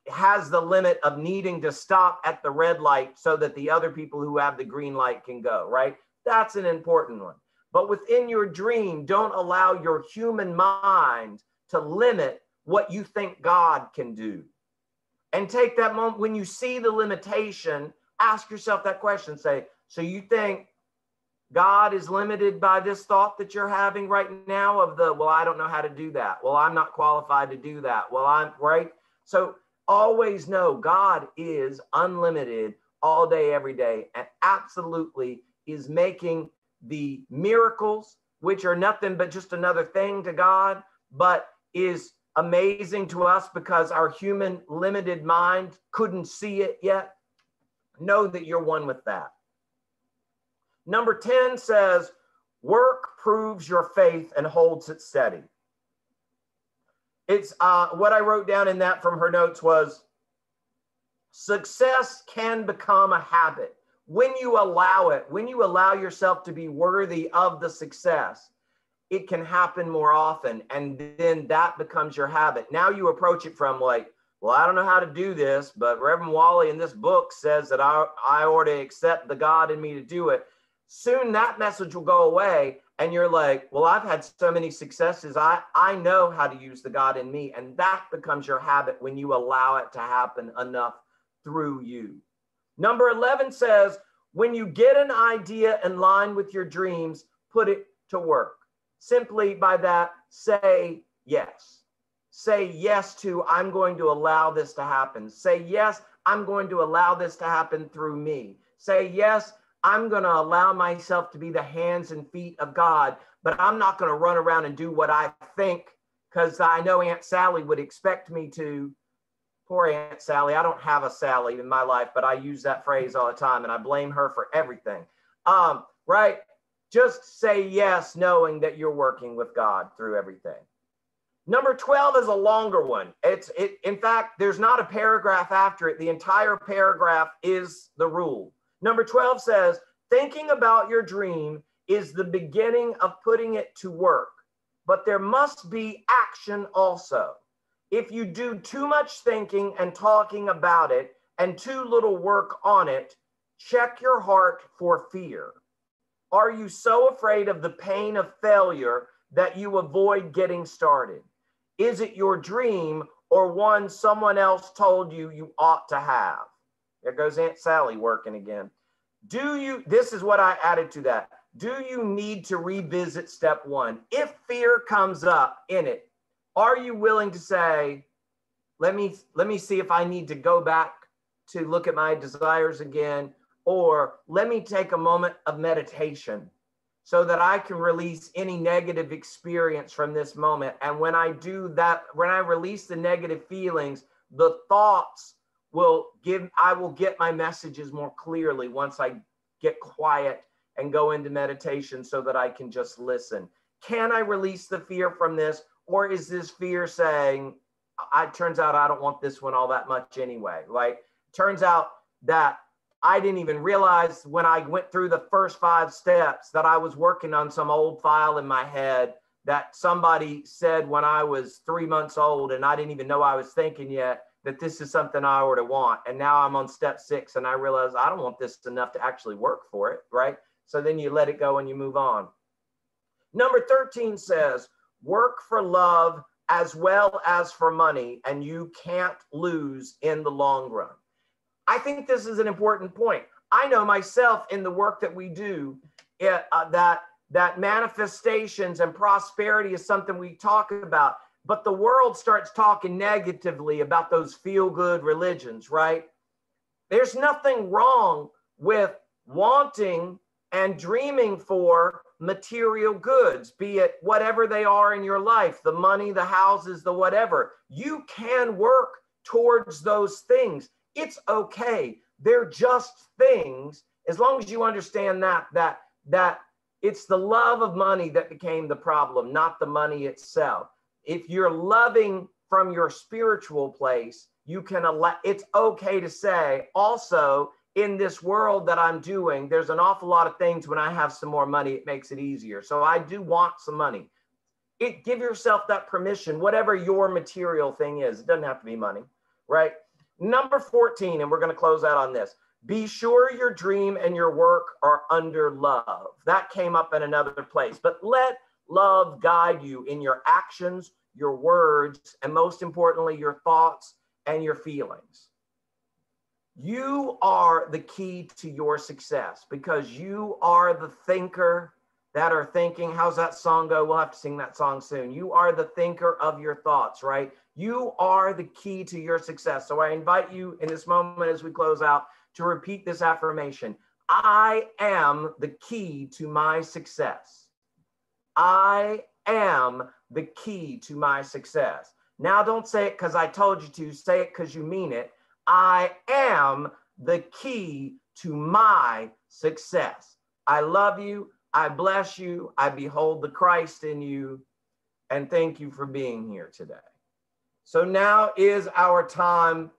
has the limit of needing to stop at the red light so that the other people who have the green light can go, right? That's an important one. But within your dream, don't allow your human mind to limit what you think God can do. And take that moment when you see the limitation, ask yourself that question. Say, so you think God is limited by this thought that you're having right now of well, I don't know how to do that. Well, I'm not qualified to do that. Well, I'm right. So always know God is unlimited all day, every day, and absolutely is making the miracles, which are nothing but just another thing to God, but is amazing to us because our human limited mind couldn't see it yet, know that you're one with that. Number 10 says, work proves your faith and holds it steady. It's what I wrote down in that from her notes was, success can become a habit. When you allow it, when you allow yourself to be worthy of the success, it can happen more often. And then that becomes your habit. Now you approach it from like, well, I don't know how to do this, but Reverend Wally in this book says that I ought to accept the God in me to do it. Soon that message will go away. And you're like, well, I've had so many successes. I know how to use the God in me. And that becomes your habit when you allow it to happen enough through you. Number 11 says, when you get an idea in line with your dreams, put it to work. Simply by that, say yes. Say yes to, I'm going to allow this to happen. Say yes, I'm going to allow this to happen through me. Say yes, I'm going to allow myself to be the hands and feet of God, but I'm not going to run around and do what I think because I know Aunt Sally would expect me to. Poor Aunt Sally. I don't have a Sally in my life, but I use that phrase all the time and I blame her for everything. Right? Just say yes, knowing that you're working with God through everything. Number 12 is a longer one. In fact, there's not a paragraph after it. The entire paragraph is the rule. Number 12 says, thinking about your dream is the beginning of putting it to work, but there must be action also. If you do too much thinking and talking about it and too little work on it, check your heart for fear. Are you so afraid of the pain of failure that you avoid getting started? Is it your dream or one someone else told you you ought to have? There goes Aunt Sally working again. This is what I added to that. Do you need to revisit step one? If fear comes up in it, are you willing to say, let me see if I need to go back to look at my desires again, or let me take a moment of meditation so that I can release any negative experience from this moment. And when I do that, when I release the negative feelings, the thoughts I will get my messages more clearly once I get quiet and go into meditation so that I can just listen. Can I release the fear from this? Or is this fear saying, it turns out I don't want this one all that much anyway. Like, turns out that I didn't even realize when I went through the first 5 steps that I was working on some old file in my head that somebody said when I was 3 months old, and I didn't even know I was thinking yet that this is something I ought to want. And now I'm on step 6 and I realize I don't want this enough to actually work for it, right? So then you let it go and you move on. Number 13 says, work for love as well as for money, and you can't lose in the long run. I think this is an important point. I know myself in the work that we do, that manifestations and prosperity is something we talk about, but the world starts talking negatively about those feel-good religions, right? There's nothing wrong with wanting and dreaming for material goods, be it whatever they are in your life, the money, the houses, the whatever. You can work towards those things. It's okay. They're just things, as long as you understand that it's the love of money that became the problem, not the money itself. If you're loving from your spiritual place, it's okay to say, also, in this world that I'm doing, there's an awful lot of things when I have some more money, it makes it easier. So I do want some money. Give yourself that permission, whatever your material thing is. It doesn't have to be money, right? Number 14, and we're going to close out on this. Be sure your dream and your work are under love. That came up in another place, but let love guide you in your actions, your words, and most importantly, your thoughts and your feelings. You are the key to your success because you are the thinker that are thinking. How's that song go? We'll have to sing that song soon. You are the thinker of your thoughts, right? You are the key to your success. So I invite you in this moment as we close out to repeat this affirmation. I am the key to my success. I am the key to my success. Now don't say it because I told you to, say it because you mean it. I am the key to my success. I love you. I bless you. I behold the Christ in you. And thank you for being here today. So now is our time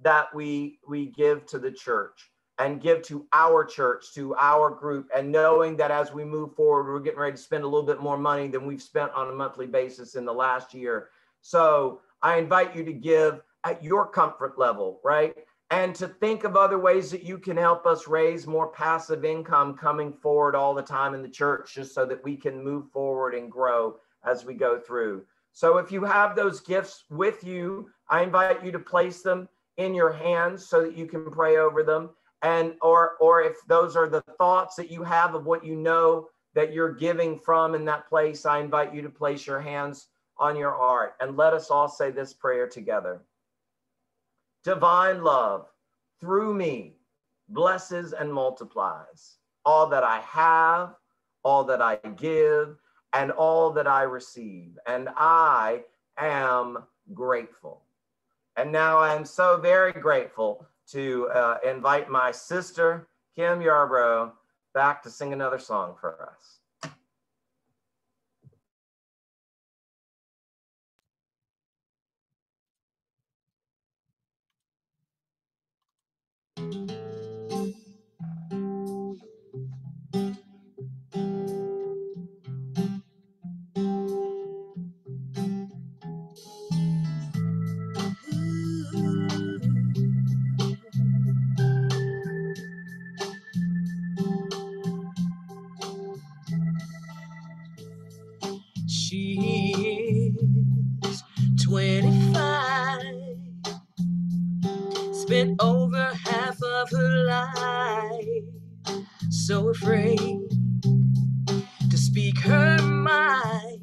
that we give to the church and give to our church, to our group, and knowing that as we move forward, we're getting ready to spend a little bit more money than we've spent on a monthly basis in the last year. So I invite you to give at your comfort level, right? And to think of other ways that you can help us raise more passive income coming forward all the time in the church, just so that we can move forward and grow as we go through. So if you have those gifts with you, I invite you to place them in your hands so that you can pray over them. And or if those are the thoughts that you have of what you know that you're giving from in that place, I invite you to place your hands on your heart. And let us all say this prayer together. Divine love, through me, blesses and multiplies all that I have, all that I give, and all that I receive. And I am grateful. And now I am so very grateful to invite my sister, Kim Yarbrough, back to sing another song for us. She is 25, spent over half of her life, so afraid to speak her mind.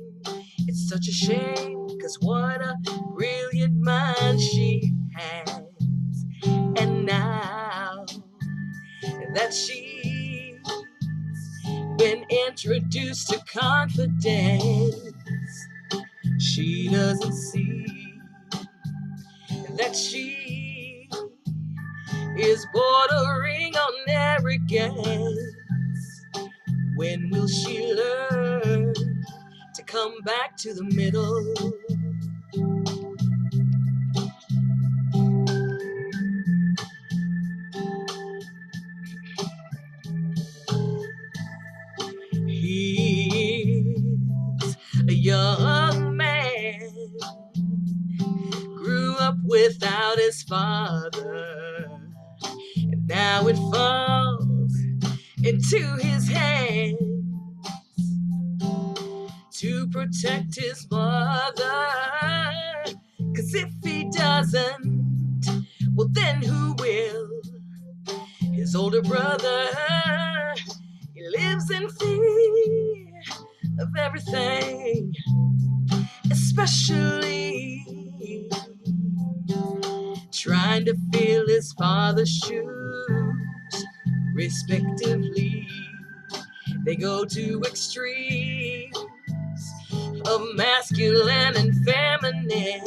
It's such a shame, 'cause what a brilliant mind she has. And now that she's been introduced to confidence, she doesn't see that she is bordering on arrogance. When will she learn to come back to the middle? He's a young man, grew up without his father, and now it falls into his hands to protect his mother. 'Cause if he doesn't, well then who will? His older brother. He lives in fear of everything, especially trying to fill his father's shoes, respectively. They go to extremes of masculine and feminine,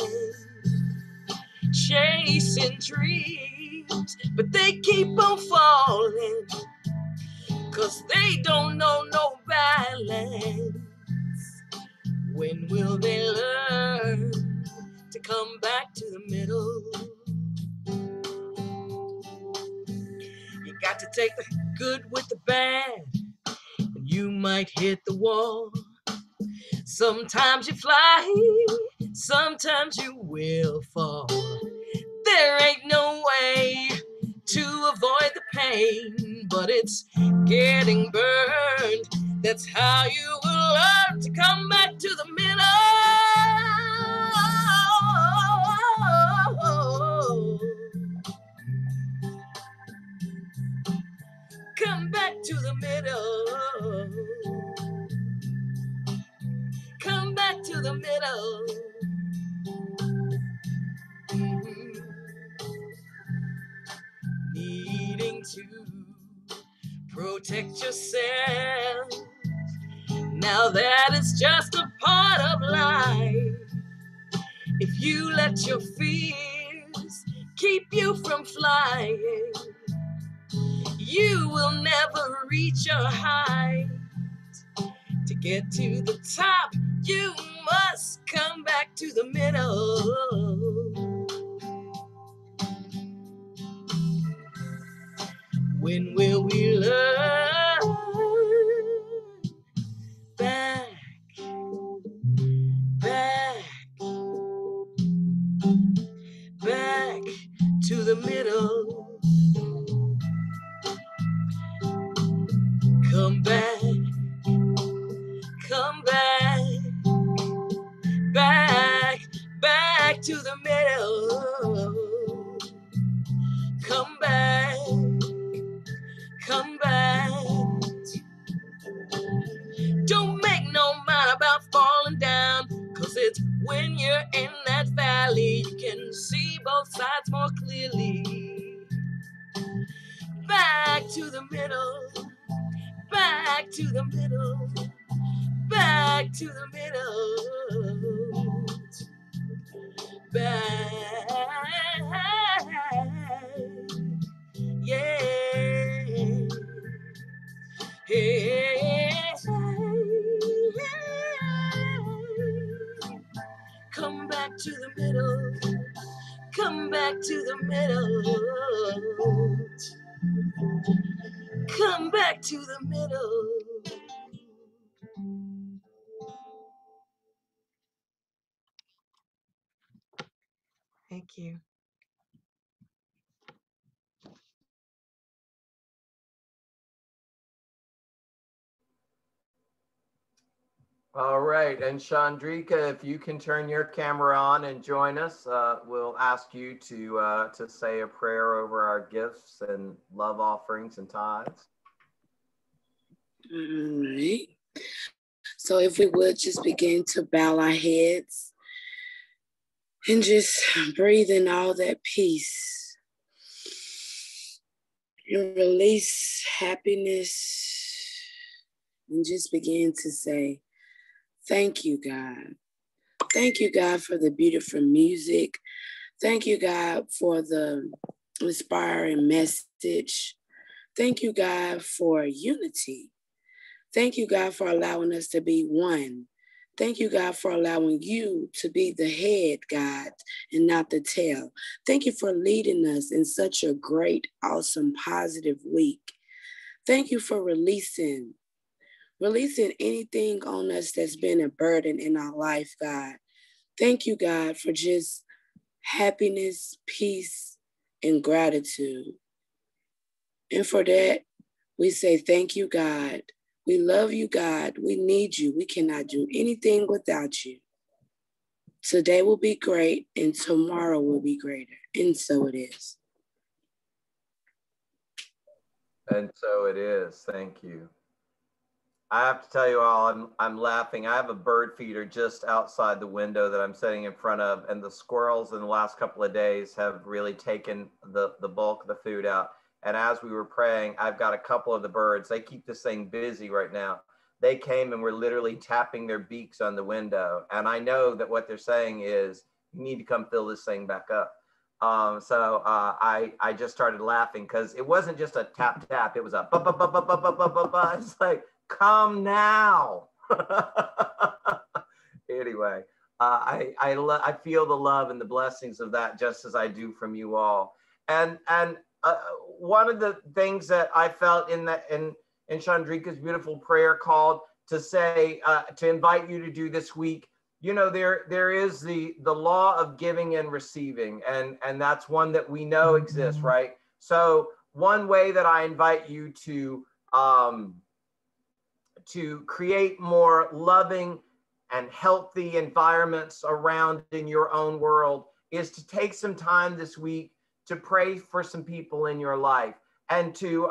chasing dreams, but they keep on falling, 'cause they don't know no balance. When will they learn to come back to the middle? You got to take the good with the bad, and you might hit the wall. Sometimes you fly, sometimes you will fall. There ain't no way to avoid the pain, but it's getting burned. That's how you will learn to come back to the middle. Come back to the middle. Come back to the middle. Needing to protect yourself, now that is just a part of life. you let your fears keep you from flying, you will never reach your height. To get to the top, you must come back to the middle. When will we learn back, back, back to the middle? Come back, come back, back, back to the middle. Come back, come back. Don't make no mind about falling down, 'cause it's when you're in that valley you can see both sides more clearly. Back to the middle, back to the middle, back to the middle, back, yeah, yeah. Come back to the middle, come back to the middle, come back to the middle. Thank you. All right, and Chandrika, if you can turn your camera on and join us, we'll ask you to say a prayer over our gifts and love offerings and tithes. All right. So if we would just begin to bow our heads and just breathe in all that peace and release happiness and just begin to say, thank you, God. Thank you, God, for the beautiful music. Thank you, God, for the inspiring message. Thank you, God, for unity. Thank you, God, for allowing us to be one. Thank you, God, for allowing you to be the head, God, and not the tail. Thank you for leading us in such a great, awesome, positive week. Thank you for releasing anything on us that's been a burden in our life, God. Thank you, God, for just happiness, peace, and gratitude. And for that, we say thank you, God. We love you, God. We need you. We cannot do anything without you. Today will be great, and tomorrow will be greater. And so it is. And so it is. Thank you. I have to tell you all, I'm laughing. I have a bird feeder just outside the window that I'm sitting in front of, and the squirrels in the last couple of days have really taken the bulk of the food out. And as we were praying, I've got a couple of the birds. They keep this thing busy right now. They came and were literally tapping their beaks on the window. And I know that what they're saying is, you need to come fill this thing back up. I just started laughing because it wasn't just a tap tap. It was a ba ba ba ba ba ba ba ba ba. It's like, come now. Anyway, I feel the love and the blessings of that, just as I do from you all. And one of the things that I felt in Chandrika's beautiful prayer called to say, to invite you to do this week, you know, there is the law of giving and receiving, and that's one that we know exists, right? So one way that I invite you to create more loving and healthy environments around in your own world is to take some time this week to pray for some people in your life, and to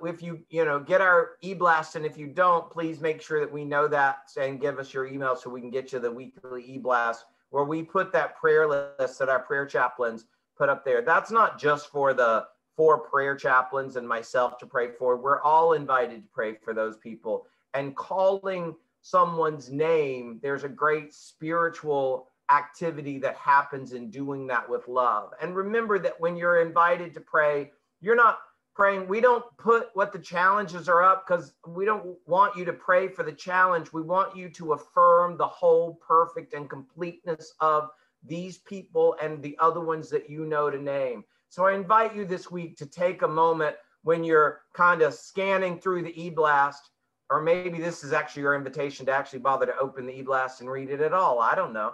if you get our e-blast, and if you don't, please make sure that we know that and give us your email so we can get you the weekly e-blast where we put that prayer list that our prayer chaplains put up there. That's not just for the 4 prayer chaplains and myself to pray for. We're all invited to pray for those people. And calling someone's name, there's a great spiritual activity that happens in doing that with love. And remember that when you're invited to pray, you're not praying. We don't put what the challenges are up because we don't want you to pray for the challenge. We want you to affirm the whole, perfect, and completeness of these people and the other ones that you know to name. So I invite you this week to take a moment when you're kind of scanning through the e-blast, or maybe this is actually your invitation to actually bother to open the e-blast and read it at all. I don't know.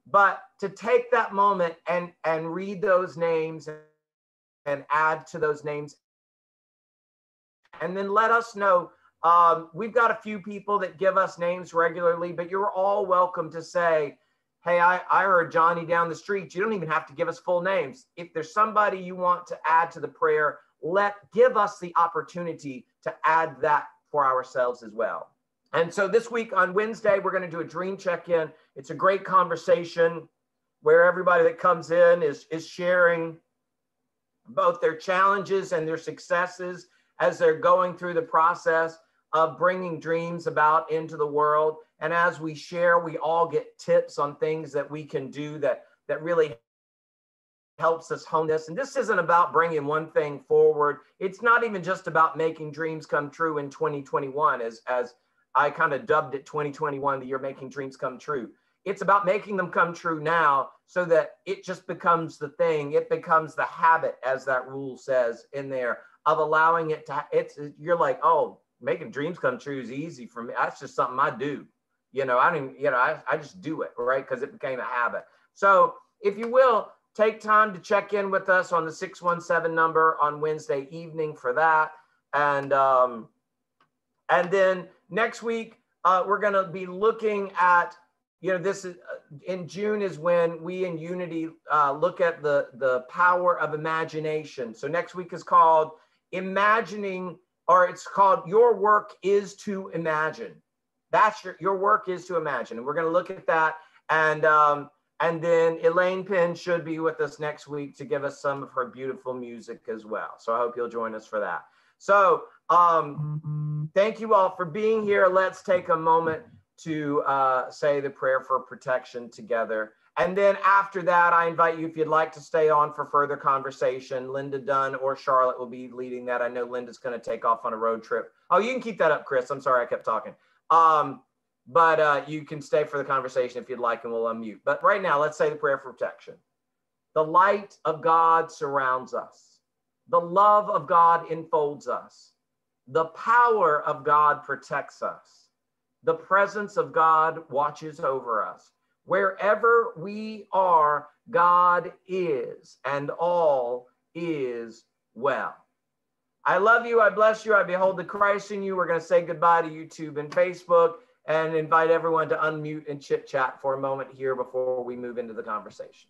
But to take that moment and read those names and add to those names. And then let us know. We've got a few people that give us names regularly, but you're all welcome to say, hey, I heard Johnny down the street. You don't even have to give us full names. If there's somebody you want to add to the prayer, give us the opportunity to add that for ourselves as well. And so this week on Wednesday, we're going to do a dream check-in. It's a great conversation where everybody that comes in is sharing both their challenges and their successes as they're going through the process of bringing dreams about into the world. And as we share, we all get tips on things that we can do that really helps us hone this. And this isn't about bringing one thing forward. It's not even just about making dreams come true in 2021, as I kind of dubbed it 2021, the year making dreams come true. It's about making them come true now so that it just becomes the thing. It becomes the habit, as that rule says in there, of allowing it to, you're like, oh, making dreams come true is easy for me. That's just something I do. I just do it, right? Because it became a habit. So if you will, take time to check in with us on the 617 number on Wednesday evening for that. And then next week, we're going to be looking at, this is in June is when we in Unity look at the power of imagination. So next week is called Imagining, or it's called Your Work is to Imagine. That's your work is to imagine. And we're going to look at that. And then Elaine Penn should be with us next week to give us some of her beautiful music as well. So I hope you'll join us for that. So thank you all for being here. Let's take a moment to say the prayer for protection together. And then after that, I invite you, if you'd like to stay on for further conversation, Linda Dunn or Charlotte will be leading that. I know Linda's going to take off on a road trip. Oh, you can keep that up, Chris. I'm sorry I kept talking. But you can stay for the conversation if you'd like, and we'll unmute. But right now, let's say the prayer for protection. The light of God surrounds us. The love of God enfolds us. The power of God protects us. The presence of God watches over us. Wherever we are, God is, and all is well. I love you. I bless you. I behold the Christ in you. We're going to say goodbye to YouTube and Facebook and invite everyone to unmute and chit chat for a moment here before we move into the conversation.